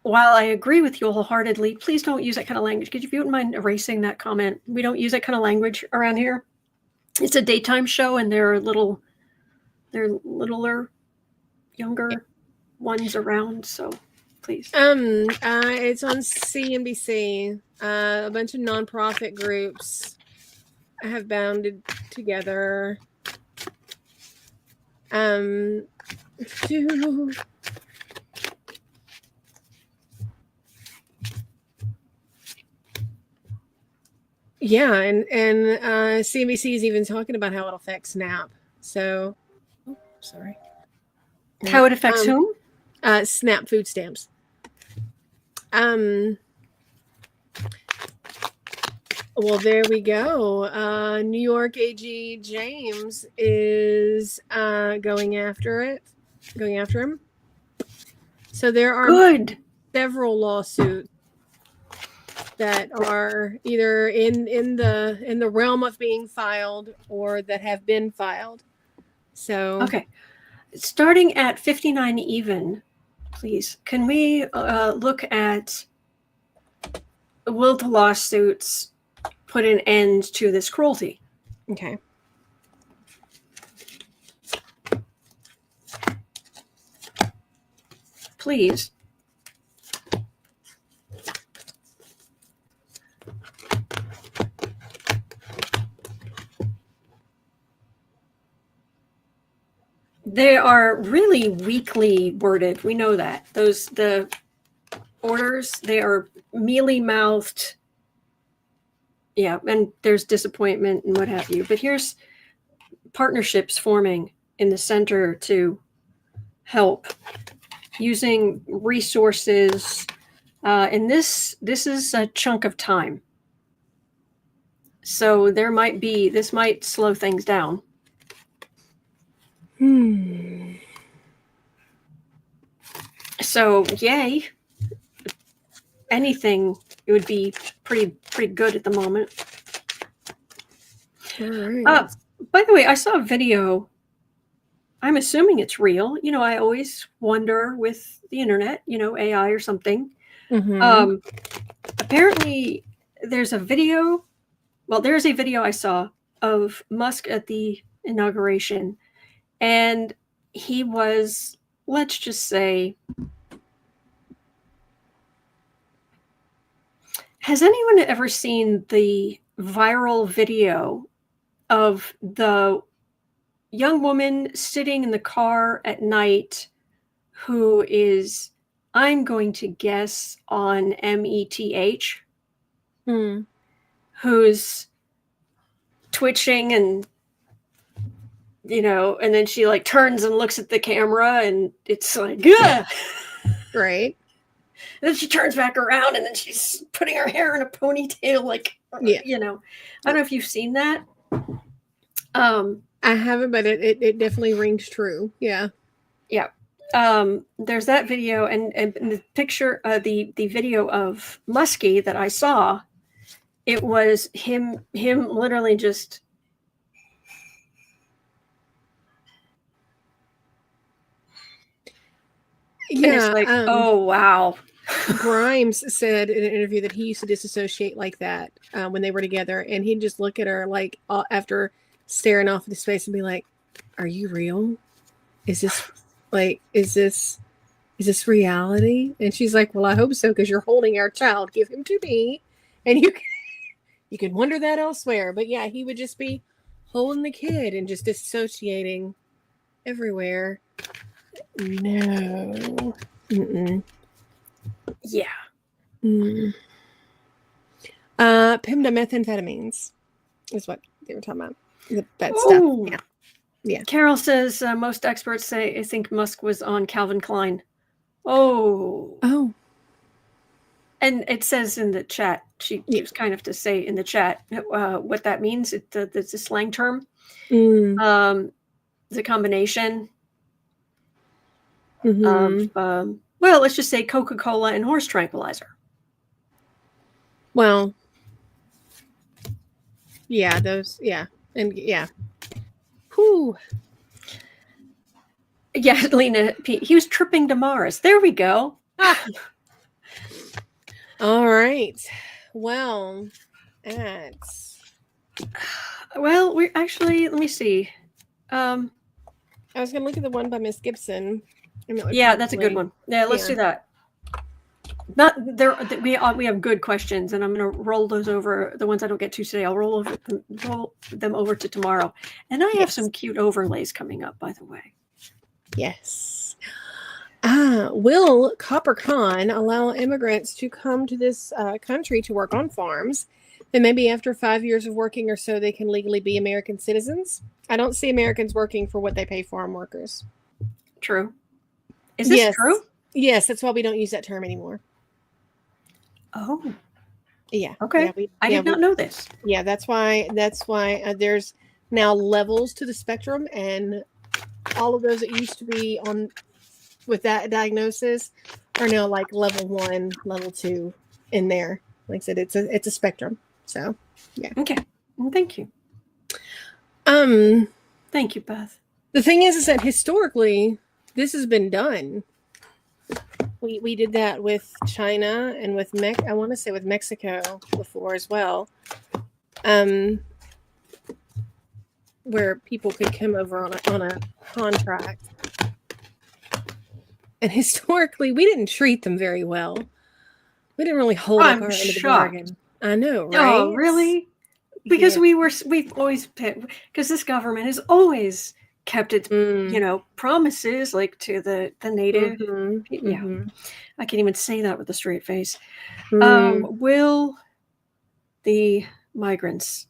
while I agree with you wholeheartedly, please don't use that kind of language. Could you, if you wouldn't mind erasing that comment? We don't use that kind of language around here. It's a daytime show, and they're littler, younger ones around. So, please. It's on CNBC. A bunch of nonprofit groups have bounded together. Yeah, and CNBC is even talking about how it affects SNAP. So, sorry. How it affects whom? SNAP food stamps. Well, there we go. New York AG James is going after him. So there are several lawsuits that are either in the realm of being filed or that have been filed. So okay, starting at 59 even, please. Can we look at will the lawsuits put an end to this cruelty? Okay. Please. They are really weakly worded. We know that. The orders, they are mealy-mouthed Yeah, and there's disappointment and what have you. But here's partnerships forming in the center to help using resources. And this is a chunk of time. So this might slow things down. So yay. Anything, it would be pretty good at the moment. All right. By the way, I saw a video. I'm assuming it's real. You know, I always wonder with the internet, you know, AI or something. Apparently, there's a video. Well, there's a video I saw of Musk at the inauguration, and he was, let's just say, has anyone ever seen the viral video of the young woman sitting in the car at night who is, I'm going to guess, on METH, who's twitching and, you know, and then she like turns and looks at the camera and it's like, yeah. Right. And then she turns back around and then she's putting her hair in a ponytail, like, you know. I don't know if you've seen that. I haven't, but it definitely rings true. Yeah. Yeah. There's that video and the picture, the video of Muskie that I saw, it was him literally just and it's like, oh wow. Grimes said in an interview that he used to disassociate like that when they were together, and he'd just look at her like after staring off into space and be like, "Are you real? Is this reality?" And she's like, "Well, I hope so, because you're holding our child. Give him to me, and you can wonder that elsewhere." But yeah, he would just be holding the kid and just dissociating everywhere. No. Yeah. Methamphetamines is what they were talking about. That stuff. Yeah. Carol says most experts say I think Musk was on Calvin Klein. Oh. And it says in the chat, she was kind of to say in the chat what that means. It's a slang term. It's a combination of well, let's just say Coca-Cola and horse tranquilizer. Well, yeah, those, yeah. And yeah. Whew. Yeah, Lena, he was tripping to Mars. There we go. All right. Well, we're actually, let me see. I was going to look at the one by Miss Gibson. Yeah, that's a good one. Yeah, let's do that. Not there. We have good questions, and I'm going to roll those over. The ones I don't get to today, I'll roll them over to tomorrow. And I have some cute overlays coming up, by the way. Yes. Will Copper Khan allow immigrants to come to this country to work on farms? And maybe after 5 years of working or so, they can legally be American citizens? I don't see Americans working for what they pay farm workers. True. Is this true? Yes, that's why we don't use that term anymore. Oh. Yeah. Okay. Yeah, I did not know this. Yeah, that's why there's now levels to the spectrum, and all of those that used to be on with that diagnosis are now like level 1, level 2 in there. Like I said, it's a spectrum. So, yeah. Okay. Well, thank you. Thank you, Beth. The thing is that historically, this has been done. We did that with China and with I want to say with Mexico before as well, where people could come over on a contract. And historically, we didn't treat them very well. We didn't really hold up our end of the bargain. I know, right? Oh, really? Because we've always because this government has always kept its promises, like to the native. I can't even say that with a straight face. Will the migrants.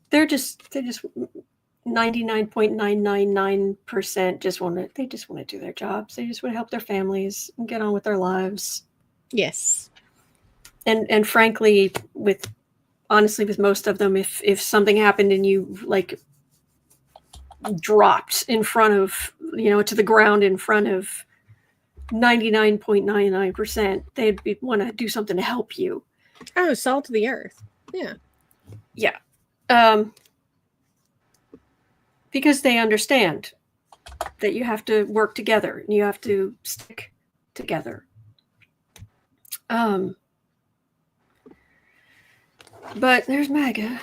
They're just 99.999% just want to do their jobs. They just want to help their families and get on with their lives. Yes. And frankly, honestly, with most of them, if something happened and you like dropped in front of, to the ground in front of 99.99%, they'd want to do something to help you. Oh, salt of the earth. Yeah. Yeah. Because they understand that you have to work together and you have to stick together. But there's MAGA.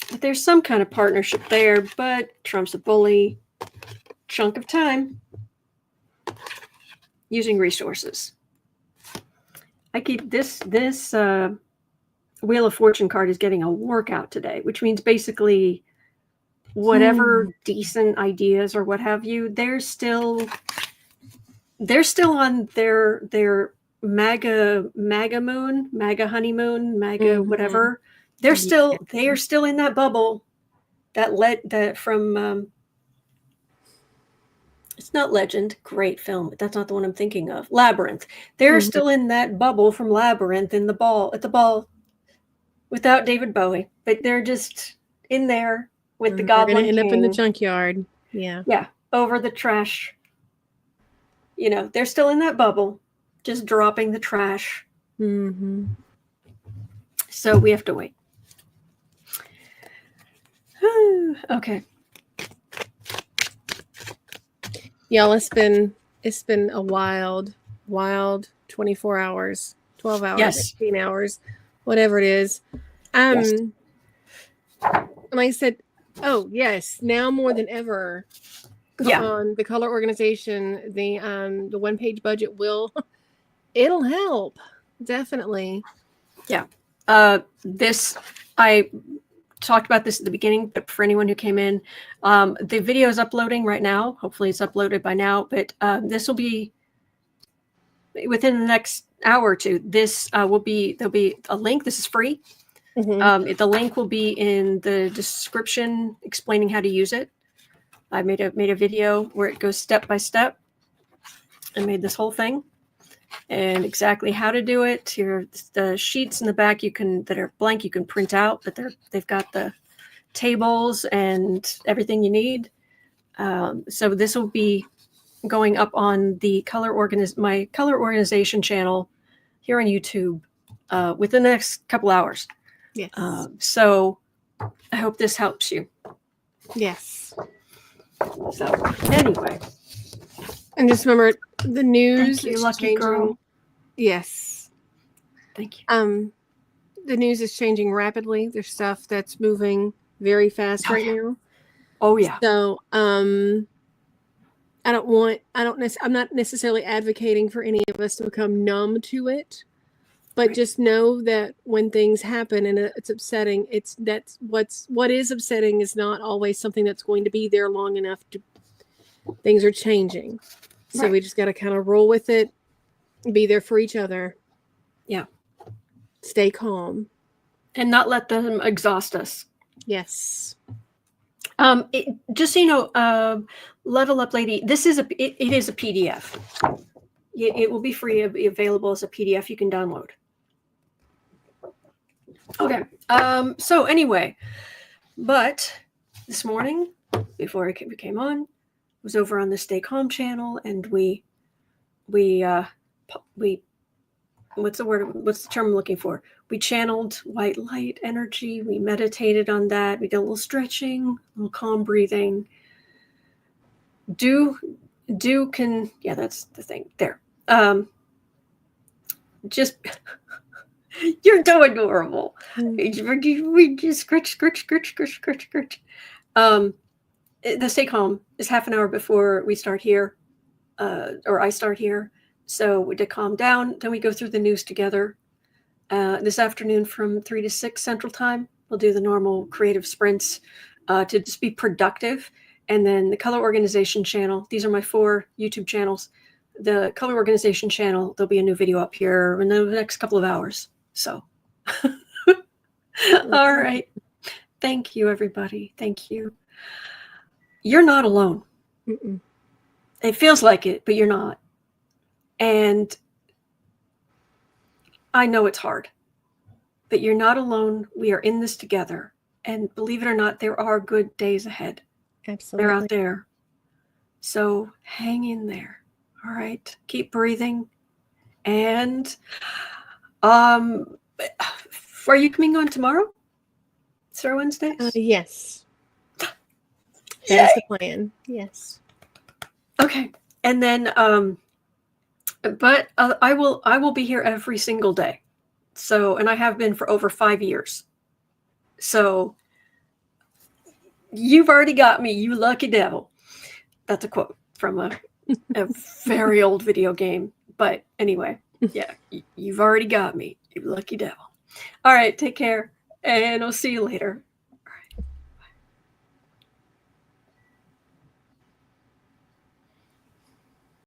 But there's some kind of partnership there, but Trump's a bully. Chunk of time. Using resources. I keep this Wheel of Fortune card is getting a workout today, which means basically whatever decent ideas or what have you, they're still on their MAGA moon, MAGA honeymoon, MAGA whatever. They are still in that bubble that from it's not Legend, great film, but that's not the one I'm thinking of. Labyrinth. They're still in that bubble from Labyrinth at the ball without David Bowie, but they're just in there with the Goblin They're gonna end up in the King. junkyard. Yeah. Yeah, over the trash. They're still in that bubble, just dropping the trash. Mm-hmm. So we have to wait. Okay. Y'all, it's been a wild 24 hours, 12 hours, Yes. 18 hours, whatever it is. Yes. Like I said, yes, now more than ever. On the color organization, the 1-page budget it'll help. Definitely. Yeah. I talked about this at the beginning, but for anyone who came in, the video is uploading right now. Hopefully it's uploaded by now, but this will be within the next hour or two. There'll be a link. This is free. Mm-hmm. The link will be in the description explaining how to use it. I made a video where it goes step by step. I made this whole thing and exactly how to do it. Here, the sheets in the back that are blank you can print out, but they've got the tables and everything you need. So this will be going up on the my color organization channel here on YouTube within the next couple hours. Yes. So I hope this helps you. Yes. So anyway, and just remember the news. Thank you, is lucky changing. girl. Yes. Thank you. The news is changing rapidly. There's stuff that's moving very fast right now. Oh yeah. So I'm not necessarily advocating for any of us to become numb to it, but just know that when things happen and it's upsetting, what is upsetting is not always something that's going to be there long enough to. Things are changing, so we just got to kind of roll with it, be there for each other. Yeah. Stay calm and not let them exhaust us. Yes. Just so you know, Level Up Lady, this is it is a PDF. It will be free, available as a PDF you can download. Okay. So anyway, but this morning, before we came on, was over on the Stay Calm channel, and we what's the term I'm looking for? We channeled white light energy. We meditated on that. We did a little stretching, a little calm breathing. Yeah, that's the thing there. Just you're so adorable. We just scratch. The Stay Calm is half an hour before we start here, or I start here. So we did calm down. Then we go through the news together. This afternoon from 3 to 6 Central Time, we'll do the normal creative sprints to just be productive. And then the Color Organization channel. These are my 4 YouTube channels. The Color Organization channel, there'll be a new video up here in the next couple of hours. So All right. Thank you, everybody. Thank you. You're not alone. Mm-mm. It feels like it, but you're not. And I know it's hard, but you're not alone. We are in this together. And believe it or not, there are good days ahead. Absolutely. They're out there. So hang in there. All right. Keep breathing. And are you coming on tomorrow? Star Wednesdays? Yes. That's the plan. Yes. Okay. And then but I will be here every single day. So, and I have been for over 5 years. So you've already got me, you lucky devil. That's a quote from a very old video game. But anyway, yeah, you've already got me, you lucky devil. All right, take care, and I'll see you later.